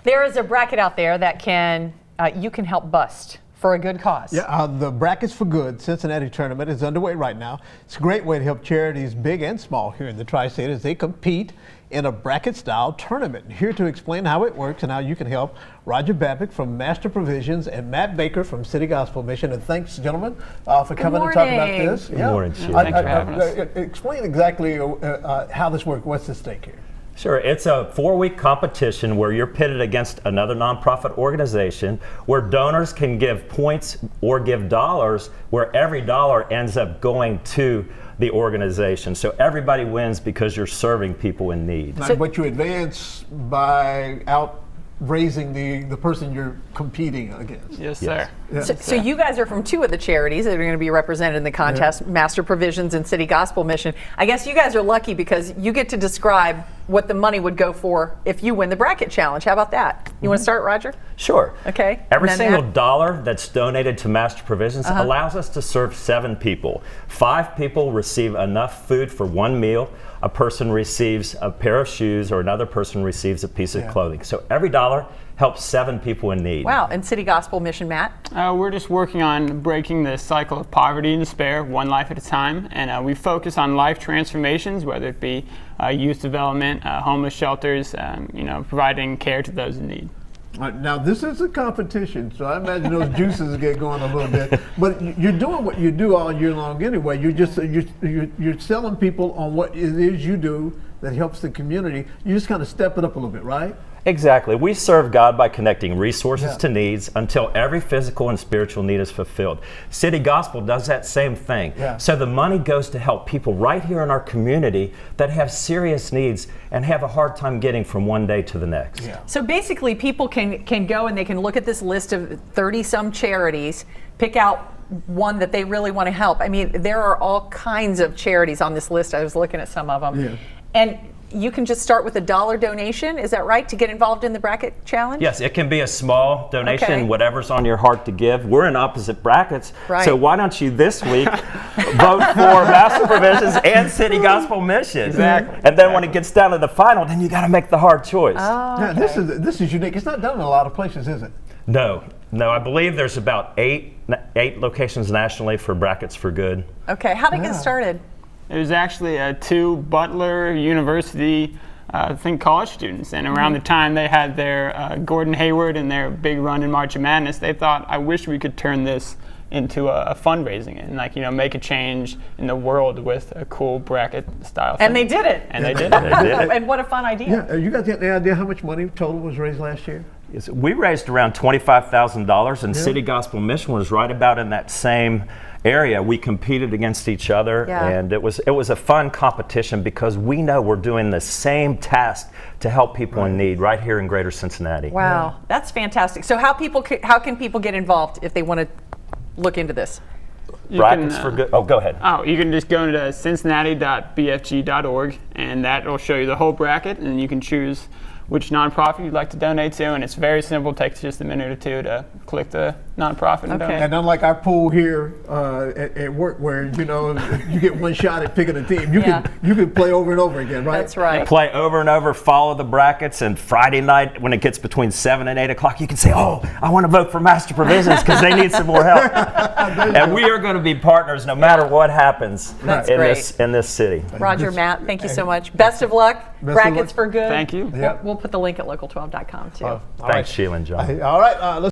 There is a bracket out there that you can help bust for a good cause. Yeah, the Brackets for Good Cincinnati tournament is underway right now. It's a great way to help charities big and small here in the Tri-State as they compete in a bracket-style tournament. Here to explain how it works and how you can help, Roger Babbitt from Master Provisions and Matt Baker from City Gospel Mission. And thanks, gentlemen, for coming and talking about this. Good morning, Sheila. Thanks for having us. Explain exactly how this works. What's the stake here? Sure. It's a 4-week competition where you're pitted against another nonprofit organization where donors can give points or give dollars, where every dollar ends up going to the organization. So everybody wins because you're serving people in need. But you advance by raising the person you're competing against. Yes, sir. Yeah. So you guys are from 2 of the charities that are going to be represented in the contest, Master Provisions and City Gospel Mission. I guess you guys are lucky because you get to describe what the money would go for if you win the bracket challenge. How about that? You want to start, Roger? Sure. Okay. Every single dollar that's donated to Master Provisions allows us to serve 7 people. 5 people receive enough food for 1 meal. A person receives a pair of shoes, or another person receives a piece of clothing. So every dollar helps 7 people in need. Wow. And City Gospel Mission, Matt? We're just working on breaking the cycle of poverty and despair, one life at a time. And we focus on life transformations, whether it be youth development, homeless shelters, providing care to those in need. Now this is a competition, so I imagine those juices get going a little bit. But you're doing what you do all year long anyway. You're selling people on what it is you do that helps the community. You just kind of step it up a little bit, right? Exactly. We serve God by connecting resources to needs until every physical and spiritual need is fulfilled. City Gospel does that same thing. So the money goes to help people right here in our community that have serious needs and have a hard time getting from one day to the next. So basically people can go and they can look at this list of 30-some charities, pick out one that they really want to help. I mean, there are all kinds of charities on this list. I was looking at some of them. And you can just start with a $1 donation, is that right, to get involved in the bracket challenge? Yes, it can be a small donation, whatever's on your heart to give. We're in opposite brackets, so why don't you this week vote for Master Provisions and City Gospel Mission? Exactly. And then when it gets down to the final, then you got to make the hard choice. Now, this is unique. It's not done in a lot of places, is it? No, I believe there's about eight locations nationally for Brackets for Good. Okay, how did it get started? It was actually 2 Butler University, college students. And around the time they had their Gordon Hayward and their big run in March of Madness, they thought, I wish we could turn this into a fundraising and make a change in the world with a cool bracket style thing. And they did it. And they did it. And what a fun idea. Yeah, you got the idea how much money total was raised last year? Yes, we raised around $25,000, and City Gospel Mission was right about in that same area. We competed against each other, and it was a fun competition because we know we're doing the same task to help people in need right here in Greater Cincinnati. Wow, that's fantastic. So how can people get involved if they want to look into this? Brackets for Good. Oh, go ahead. Oh, you can just go to cincinnati.bfg.org, and that will show you the whole bracket, and you can choose which nonprofit you'd like to donate to, and it's very simple. It takes just a minute or 2 to click the nonprofit and donate. And unlike our pool here at work, where you get one shot at picking a team, you can play over and over again, right? That's right. Play over and over, follow the brackets, and Friday night when it gets between 7 and 8 o'clock, you can say, "Oh, I want to vote for Master Provisions because they need some more help." And we are going to be partners no matter what happens in this city. Roger, Matt, thank you so much. Best of luck. Brackets for Good. Thank you. We'll put the link at local12.com too. Thanks, Sheila and John. All right, let's